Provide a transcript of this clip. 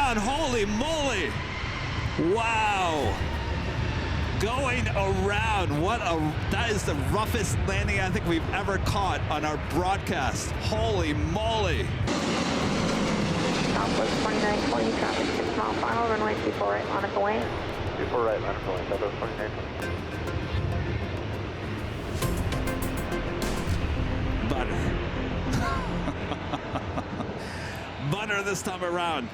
around, holy moly. Wow. Going around, that is the roughest landing I think we've ever caught on our broadcast. Holy moly. Southwest 2920, traffic 6 mile final, runway 24 right, line up away. 24 right, line up away, Southwest 2920. Butter. Butter this time around.